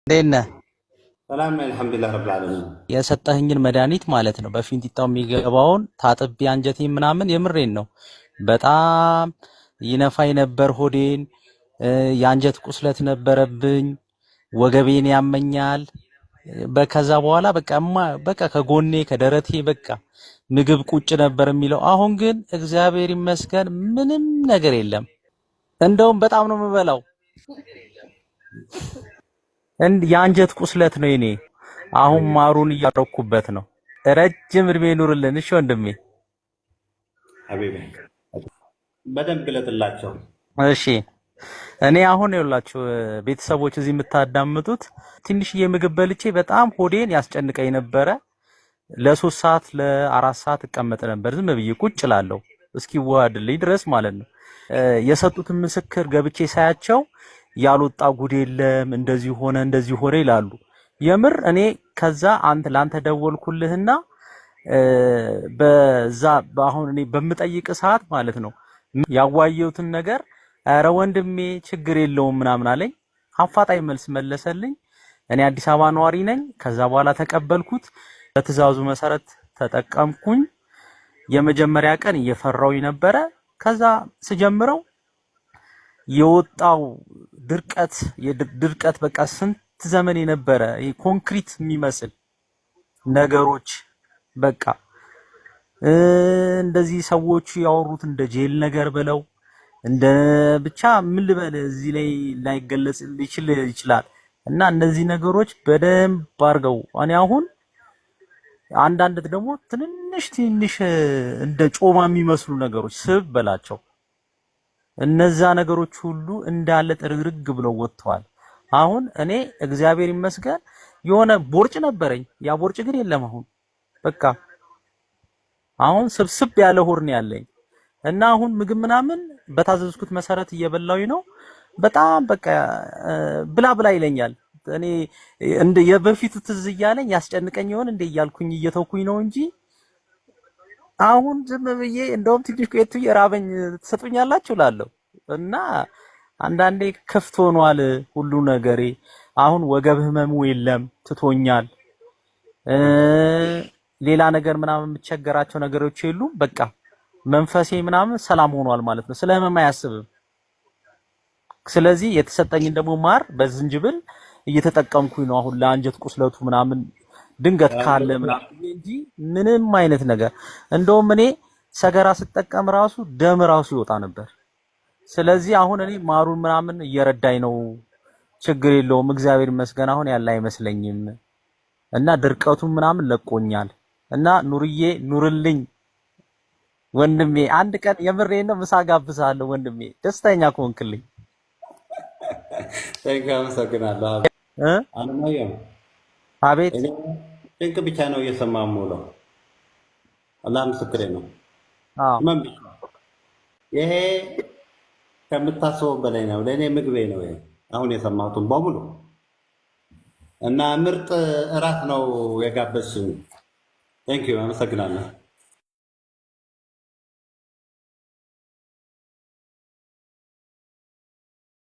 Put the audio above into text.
እንዴት ነህ? ሰላም ነኝ አልሐምዱሊላህ ረብል ዓለሚን። የሰጠህኝን መድኃኒት ማለት ነው በፊንጢጣው የሚገባውን ታጥቤ አንጀቴን ምናምን የምሬን ነው። በጣም ይነፋኝ ነበር ሆዴን፣ የአንጀት ቁስለት ነበረብኝ፣ ወገቤን ያመኛል። ከዛ በኋላ በቃ ከጎኔ ከደረቴ በቃ ምግብ ቁጭ ነበር የሚለው። አሁን ግን እግዚአብሔር ይመስገን ምንም ነገር የለም። እንደውም በጣም ነው የምበላው። የአንጀት ቁስለት ነው የኔ። አሁን ማሩን እያረኩበት ነው። ረጅም እድሜ ኑርልን። እሺ ወንድሜ። ሀቢቢ በደንብ ግለጥላቸው። እሺ እኔ አሁን ይኸውላችሁ ቤተሰቦች እዚህ የምታዳምጡት ትንሽዬ ምግብ በልቼ በጣም ሆዴን ያስጨንቀኝ ነበረ። ለ3 ሰዓት ለ4 ሰዓት እቀመጥ ነበር ዝም ብዬ ቁጭ ላለሁ እስኪዋሃድልኝ ድረስ ማለት ነው። የሰጡትን ምስክር ገብቼ ሳያቸው ያልወጣ ጉድ የለም እንደዚህ ሆነ ይላሉ። የምር እኔ ከዛ ላንተ ደወልኩልህና በዛ አሁን እኔ በምጠይቅ ሰዓት ማለት ነው ያዋየሁትን ነገር ኧረ ወንድሜ ችግር የለውም ምናምን አለኝ። አፋጣኝ መልስ መለሰልኝ። እኔ አዲስ አበባ ነዋሪ ነኝ። ከዛ በኋላ ተቀበልኩት። በትዕዛዙ መሰረት ተጠቀምኩኝ። የመጀመሪያ ቀን እየፈራሁኝ ነበረ። ከዛ ስጀምረው የወጣው ድርቀት በቃ ስንት ዘመን የነበረ ኮንክሪት የሚመስል ነገሮች በቃ እንደዚህ ሰዎቹ ያወሩት እንደ ጄል ነገር ብለው እንደ ብቻ ምን ልበል እዚህ ላይ ላይገለጽ ይችላል። እና እነዚህ ነገሮች በደንብ አድርገው እኔ አሁን አንዳንድ ደግሞ ትንሽ እንደ ጮማ የሚመስሉ ነገሮች ስብ በላቸው እነዛ ነገሮች ሁሉ እንዳለ ጥርግርግ ብለው ወጥተዋል። አሁን እኔ እግዚአብሔር ይመስገን የሆነ ቦርጭ ነበረኝ። ያ ቦርጭ ግን የለም አሁን በቃ አሁን ስብስብ ያለ ሆድ ነው ያለኝ እና አሁን ምግብ ምናምን በታዘዝኩት መሰረት እየበላሁኝ ነው። በጣም በቃ ብላ ይለኛል። እኔ እንደ የበፊቱ ትዝ እያለኝ ያስጨንቀኝ ይሆን እንደ እያልኩኝ እየተውኩኝ ነው እንጂ አሁን ዝም ብዬ እንደውም ትንሽ ቆይቶ የራበኝ ትሰጡኛላችሁ እላለሁ እና አንዳንዴ ክፍት ሆኗል ሁሉ ነገሬ። አሁን ወገብ ህመሙ የለም ትቶኛል። ሌላ ነገር ምናምን የምቸገራቸው ነገሮች የሉም። በቃ መንፈሴ ምናምን ሰላም ሆኗል ማለት ነው። ስለ ህመም አያስብም። ስለዚህ የተሰጠኝን ደግሞ ማር በዝንጅብል እየተጠቀምኩኝ ነው አሁን ለአንጀት ቁስለቱ ምናምን ድንገት ካለ ምናምን እንጂ ምንም አይነት ነገር እንደውም እኔ ሰገራ ስጠቀም ራሱ ደም ራሱ ይወጣ ነበር። ስለዚህ አሁን እኔ ማሩን ምናምን እየረዳኝ ነው። ችግር የለውም እግዚአብሔር ይመስገን አሁን ያለ አይመስለኝም እና ድርቀቱን ምናምን ለቆኛል እና ኑርዬ ኑርልኝ ወንድሜ። አንድ ቀን የምሬን ነው ምሳ ጋብዛለሁ ወንድሜ ደስተኛ ከሆንክልኝ። አመሰግናለሁ። አለማየሁ አቤት ድንቅ ብቻ ነው እየሰማሁ የምውለው። አላህ ምስክሬ ነው። ይሄ ከምታስበው በላይ ነው። ለእኔ ምግቤ ነው ይሄ አሁን የሰማሁትን በሙሉ እና ምርጥ እራት ነው የጋበዝሽኝ። ቴንኪው አመሰግናለሁ።